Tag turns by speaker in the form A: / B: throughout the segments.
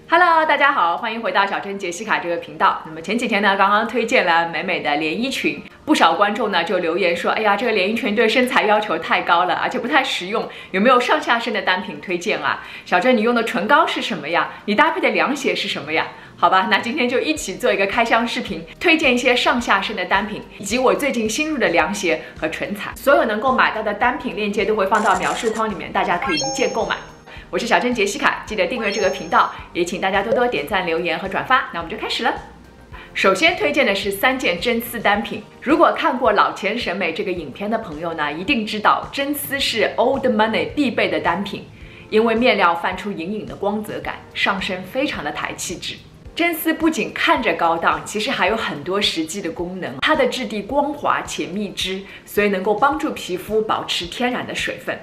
A: Hello， 大家好，欢迎回到小珍杰西卡这个频道。那么前几天呢，刚刚推荐了美美的连衣裙，不少观众呢就留言说，哎呀，这个连衣裙对身材要求太高了，而且不太实用，有没有上下身的单品推荐啊？小珍，你用的唇膏是什么呀？你搭配的凉鞋是什么呀？好吧，那今天就一起做一个开箱视频，推荐一些上下身的单品，以及我最近新入的凉鞋和唇彩。所有能够买到的单品链接都会放到描述框里面，大家可以一键购买。我是小珍杰西卡，记得订阅这个频道，也请大家多多点赞、留言和转发。那我们就开始了。首先推荐的是3件真丝单品。如果看过《老钱审美》这个影片的朋友呢，一定知道真丝是 Old Money 必备的单品，因为面料泛出隐隐的光泽感，上身非常的抬气质。真丝不仅看着高档，其实还有很多实际的功能。它的质地光滑且密织，所以能够帮助皮肤保持天然的水分。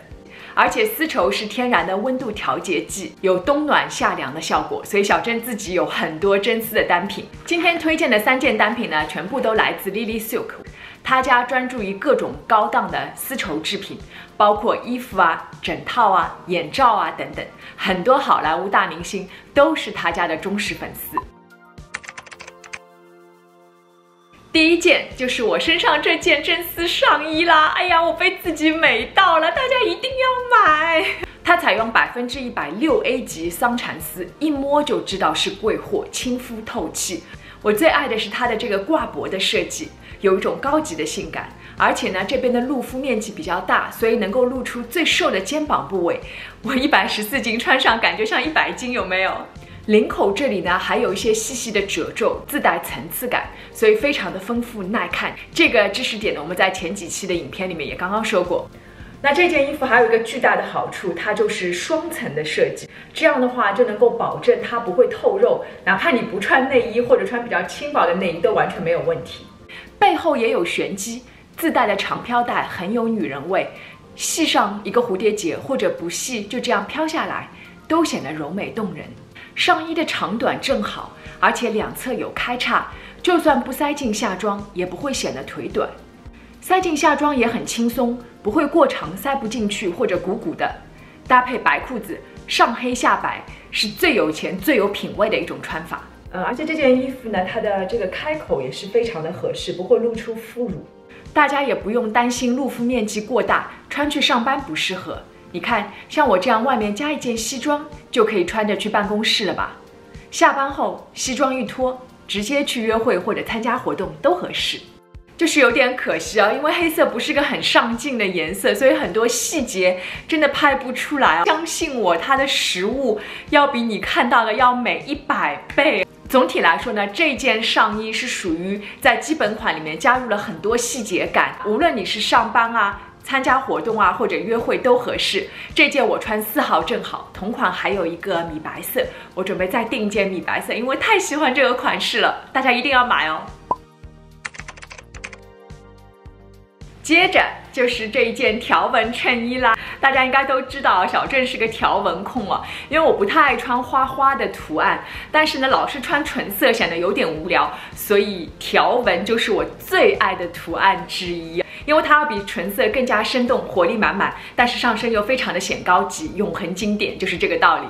A: 而且丝绸是天然的温度调节剂，有冬暖夏凉的效果，所以小珍自己有很多真丝的单品。今天推荐的3件单品呢，全部都来自 Lily Silk， 他家专注于各种高档的丝绸制品，包括衣服啊、枕套啊、眼罩啊等等，很多好莱坞大明星都是他家的忠实粉丝。第一件就是我身上这件真丝上衣啦！哎呀，我被自己美到了，大家一定要买。它采用100%6A 级桑蚕丝，一摸就知道是贵货，亲肤透气。我最爱的是它的这个挂脖的设计，有一种高级的性感。而且呢，这边的露肤面积比较大，所以能够露出最瘦的肩膀部位。我114斤穿上感觉像100斤，有没有？领口这里呢，还有一些细细的褶皱，自带层次感，所以非常的丰富耐看。这个知识点呢，我们在前几期的影片里面也刚刚说过。那这件衣服还有一个巨大的好处，它就是双层的设计，这样的话就能够保证它不会透肉，哪怕你不穿内衣或者穿比较轻薄的内衣都完全没有问题。背后也有玄机，自带的长飘带很有女人味，系上一个蝴蝶结或者不系就这样飘下来，都显得柔美动人。上衣的长短正好，而且两侧有开叉，就算不塞进下装也不会显得腿短。塞进下装也很轻松，不会过长塞不进去或者鼓鼓的。搭配白裤子，上黑下白，是最有钱最有品味的一种穿法。而且这件衣服呢，它的这个开口也是非常的合适，不会露出副乳。大家也不用担心露肤面积过大，穿去上班不适合。你看，像我这样外面加一件西装，就可以穿着去办公室了吧？下班后西装一脱，直接去约会或者参加活动都合适。就是有点可惜啊，因为黑色不是个很上镜的颜色，所以很多细节真的拍不出来啊。相信我，它的实物要比你看到的要美100倍。总体来说呢，这件上衣是属于在基本款里面加入了很多细节感，无论你是上班啊、参加活动啊或者约会都合适。这件我穿4号正好，同款还有一个米白色，我准备再订一件米白色，因为太喜欢这个款式了，大家一定要买哦。接着就是这一件条纹衬衣啦，大家应该都知道小郑是个条纹控啊，因为我不太爱穿花花的图案，但是呢老是穿纯色显得有点无聊，所以条纹就是我最爱的图案之一。因为它要比纯色更加生动、活力满满，但是上身又非常的显高级，永恒经典，就是这个道理。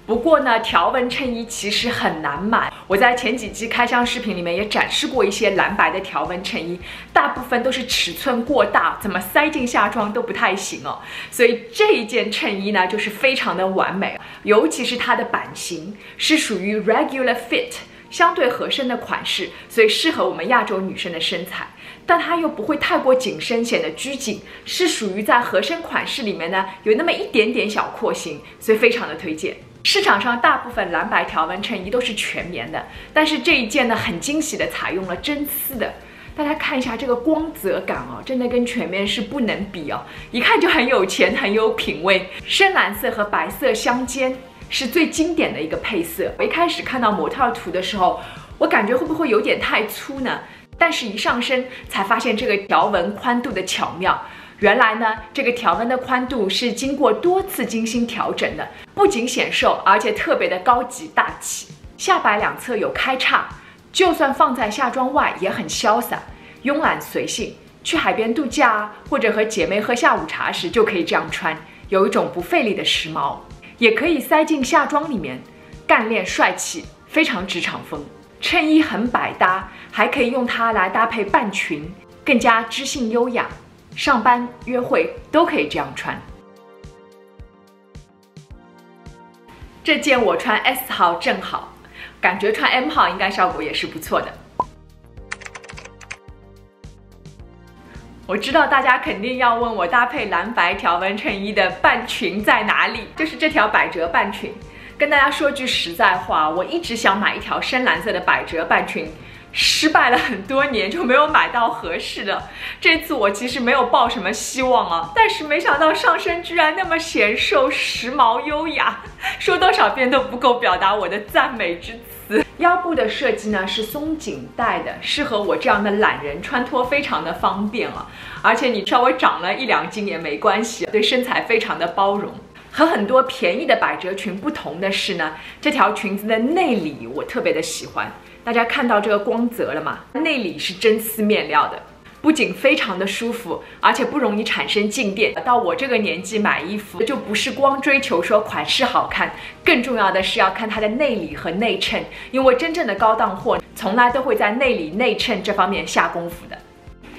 A: 不过呢，条纹衬衣其实很难买。我在前几期开箱视频里面也展示过一些蓝白的条纹衬衣，大部分都是尺寸过大，怎么塞进下装都不太行哦。所以这一件衬衣呢，就是非常的完美，尤其是它的版型是属于 regular fit， 相对合身的款式，所以适合我们亚洲女生的身材。但它又不会太过紧身，显得拘谨，是属于在合身款式里面呢有那么一点点小廓形，所以非常的推荐。市场上大部分蓝白条纹衬衣都是全棉的，但是这一件呢很惊喜的采用了真丝的。大家看一下这个光泽感哦，真的跟全棉是不能比哦，一看就很有钱，很有品味。深蓝色和白色相间，是最经典的一个配色。我一开始看到模特图的时候，我感觉会不会有点太粗呢？但是一上身才发现这个条纹宽度的巧妙。原来呢，这个条纹的宽度是经过多次精心调整的，不仅显瘦，而且特别的高级大气。下摆两侧有开叉，就算放在下装外也很潇洒，慵懒随性。去海边度假啊，或者和姐妹喝下午茶时就可以这样穿，有一种不费力的时髦。也可以塞进下装里面，干练帅气，非常职场风。衬衣很百搭，还可以用它来搭配半裙，更加知性优雅。上班、约会都可以这样穿。这件我穿 S 号正好，感觉穿 M 号应该效果也是不错的。我知道大家肯定要问我搭配蓝白条纹衬衣的半裙在哪里，就是这条百褶半裙。跟大家说句实在话，我一直想买一条深蓝色的百褶半裙，失败了很多年，就没有买到合适的。这次我其实没有抱什么希望啊，但是没想到上身居然那么显瘦、时髦、优雅，说多少遍都不够表达我的赞美之词。腰部的设计呢是松紧带的，适合我这样的懒人穿脱非常的方便啊，而且你稍微长了1-2斤也没关系，对身材非常的包容。和很多便宜的百褶裙不同的是呢，这条裙子的内里我特别的喜欢。大家看到这个光泽了吗？内里是真丝面料的，不仅非常的舒服，而且不容易产生静电。到我这个年纪买衣服，就不是光追求说款式好看，更重要的是要看它的内里和内衬，因为真正的高档货从来都会在内里内衬这方面下功夫的。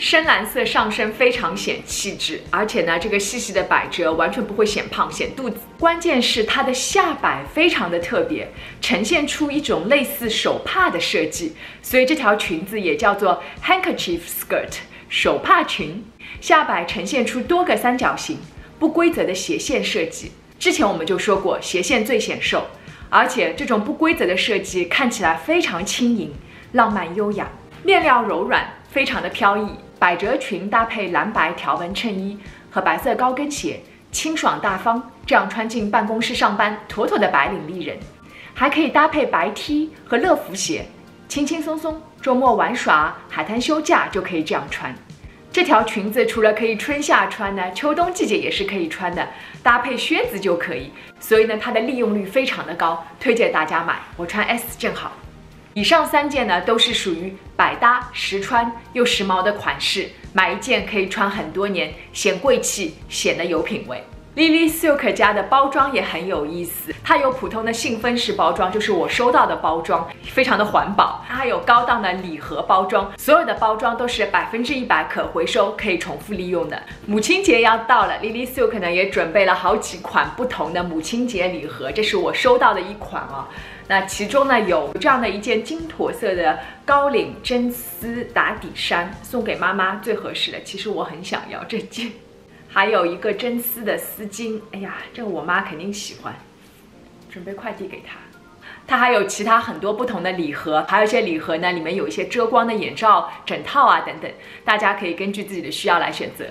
A: 深蓝色上身非常显气质，而且呢，这个细细的百褶完全不会显胖显肚子。关键是它的下摆非常的特别，呈现出一种类似手帕的设计，所以这条裙子也叫做 handkerchief skirt 手帕裙。下摆呈现出多个三角形，不规则的斜线设计。之前我们就说过，斜线最显瘦，而且这种不规则的设计看起来非常轻盈、浪漫优雅，面料柔软，非常的飘逸。百褶裙搭配蓝白条纹衬衣和白色高跟鞋，清爽大方，这样穿进办公室上班，妥妥的白领丽人。还可以搭配白 T 和乐福鞋，轻轻松松，周末玩耍、海滩休假就可以这样穿。这条裙子除了可以春夏穿呢，秋冬季节也是可以穿的，搭配靴子就可以。所以呢，它的利用率非常的高，推荐大家买。我穿 S 正好。以上3件呢，都是属于百搭、实穿又时髦的款式，买一件可以穿很多年，显贵气，显得有品味。Lily Silk 家的包装也很有意思，它有普通的信封式包装，就是我收到的包装，非常的环保。它还有高档的礼盒包装，所有的包装都是100%可回收，可以重复利用的。母亲节要到了 ，Lily Silk 呢也准备了好几款不同的母亲节礼盒，这是我收到的一款啊。那其中呢有这样的一件金驼色的高领真丝打底衫，送给妈妈最合适的。其实我很想要这件。还有一个真丝的丝巾，哎呀，这个我妈肯定喜欢，准备快递给她。它还有其他很多不同的礼盒，还有一些礼盒呢，里面有一些遮光的眼罩、枕套啊等等，大家可以根据自己的需要来选择。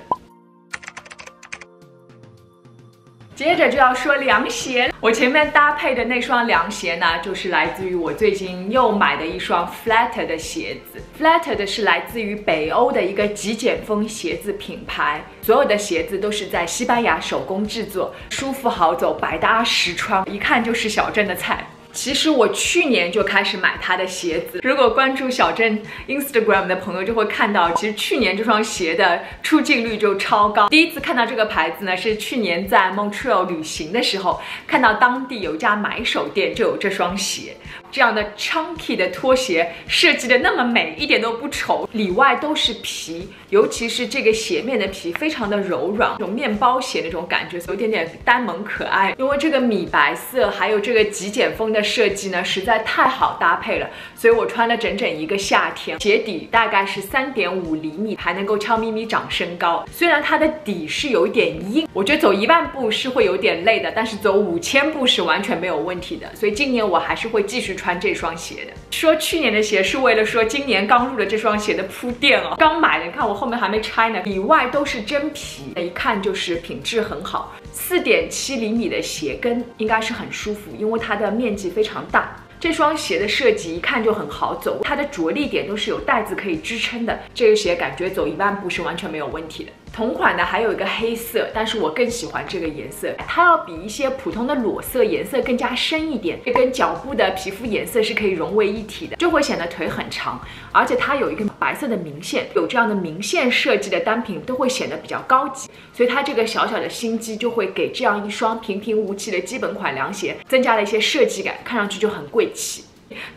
A: 接着就要说凉鞋，我前面搭配的那双凉鞋呢，就是来自于我最近又买的一双 Flatter 的鞋子。Flatter 的是来自于北欧的一个极简风鞋子品牌，所有的鞋子都是在西班牙手工制作，舒服好走，百搭实穿，一看就是小镇的菜。其实我去年就开始买它的鞋子，如果关注小镇 Instagram 的朋友就会看到，其实去年这双鞋的出镜率就超高。第一次看到这个牌子呢，是去年在 Montreal 旅行的时候，看到当地有一家买手店就有这双鞋。这样的 chunky 的拖鞋设计的那么美，一点都不丑，里外都是皮，尤其是这个鞋面的皮非常的柔软，这种面包鞋那种感觉，有点点呆萌可爱。因为这个米白色还有这个极简风的设计呢，实在太好搭配了，所以我穿了整整一个夏天。鞋底大概是3.5厘米，还能够悄咪咪长身高。虽然它的底是有一点硬，我觉得走10000步是会有点累的，但是走5000步是完全没有问题的。所以今年我还是会继续穿这双鞋的。说去年的鞋是为了说今年刚入了这双鞋的铺垫哦，刚买的，你看我后面还没拆呢，里外都是真皮，一看就是品质很好。4.7厘米的鞋跟应该是很舒服，因为它的面积非常大。这双鞋的设计一看就很好走，它的着力点都是有带子可以支撑的，这个鞋感觉走10000步是完全没有问题的。同款的还有一个黑色，但是我更喜欢这个颜色，它要比一些普通的裸色颜色更加深一点，跟脚部的皮肤颜色是可以融为一体的，就会显得腿很长，而且它有一个白色的明线，有这样的明线设计的单品都会显得比较高级，所以它这个小小的心机就会给这样一双平平无奇的基本款凉鞋增加了一些设计感，看上去就很贵气。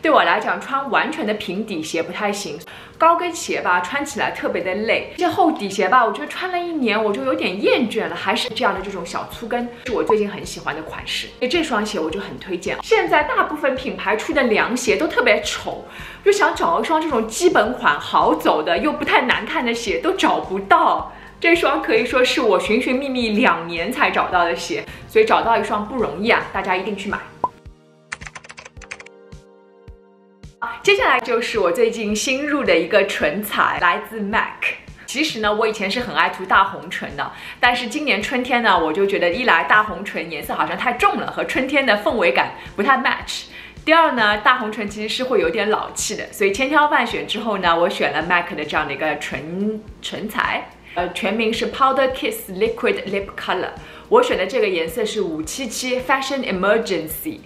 A: 对我来讲，穿完全的平底鞋不太行，高跟鞋吧穿起来特别的累，这厚底鞋吧，我觉得穿了1年我就有点厌倦了，还是这样的这种小粗跟是我最近很喜欢的款式，所以这双鞋我就很推荐。现在大部分品牌出的凉鞋都特别丑，就想找一双这种基本款好走的又不太难看的鞋都找不到。这双可以说是我寻寻觅觅2年才找到的鞋，所以找到一双不容易啊，大家一定去买。接下来就是我最近新入的一个唇彩，来自 MAC。其实呢，我以前是很爱涂大红唇的，但是今年春天呢，我就觉得一来大红唇颜色好像太重了，和春天的氛围感不太 match。第二呢，大红唇其实是会有点老气的，所以千挑万选之后呢，我选了 MAC 的这样的一个唇彩，全名是 Powder Kiss Liquid Lip Color。我选的这个颜色是577 Fashion Emergency。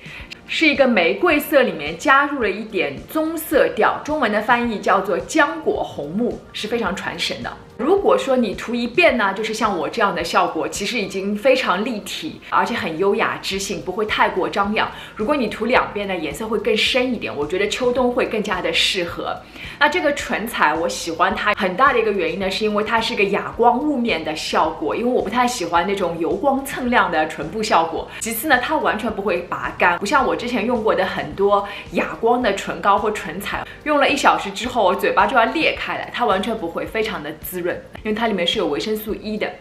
A: 是一个玫瑰色里面加入了一点棕色调，中文的翻译叫做浆果红木，是非常传神的。如果说你涂一遍呢，就是像我这样的效果，其实已经非常立体，而且很优雅知性，不会太过张扬。如果你涂2遍呢，颜色会更深一点，我觉得秋冬会更加的适合。那这个唇彩我喜欢它很大的一个原因呢，是因为它是一个哑光雾面的效果，因为我不太喜欢那种油光蹭亮的唇部效果。其次呢，它完全不会拔干，不像我之前用过的很多哑光的唇膏或唇彩，用了1小时之后，我嘴巴就要裂开来，它完全不会，非常的滋润，因为它里面是有维生素 E 的。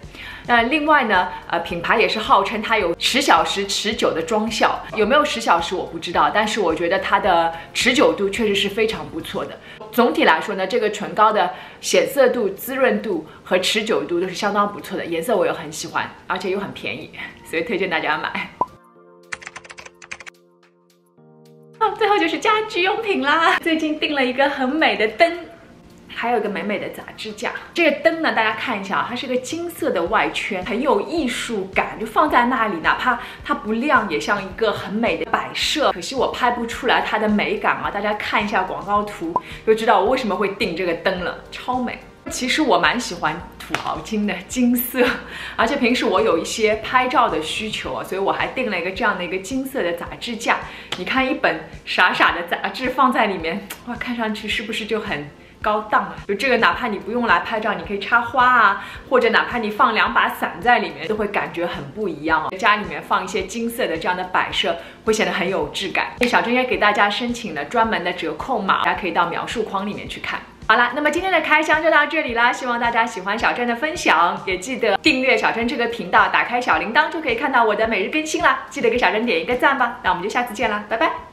A: 那另外呢，品牌也是号称它有10小时持久的妆效，有没有10小时我不知道，但是我觉得它的持久度确实是非常不错的。总体来说呢，这个唇膏的显色度、滋润度和持久度都是相当不错的，颜色我也很喜欢，而且又很便宜，所以推荐大家买。最后就是家居用品啦，最近订了一个很美的灯，还有一个美美的杂志架。这个灯呢，大家看一下啊，它是个金色的外圈，很有艺术感，就放在那里，哪怕它不亮，也像一个很美的摆设。可惜我拍不出来它的美感啊，大家看一下广告图就知道我为什么会订这个灯了，超美。其实我蛮喜欢土豪金的金色，而且平时我有一些拍照的需求啊，所以我还订了一个这样的一个金色的杂志架。你看一本傻傻的杂志放在里面，哇，看上去是不是就很高档啊？就这个，哪怕你不用来拍照，你可以插花啊，或者哪怕你放2把伞在里面，都会感觉很不一样哦。家里面放一些金色的这样的摆设，会显得很有质感。小珍也给大家申请了专门的折扣码，大家可以到描述框里面去看。好了，那么今天的开箱就到这里啦，希望大家喜欢小珍的分享，也记得订阅小珍这个频道，打开小铃铛就可以看到我的每日更新啦。记得给小珍点一个赞吧，那我们就下次见啦，拜拜。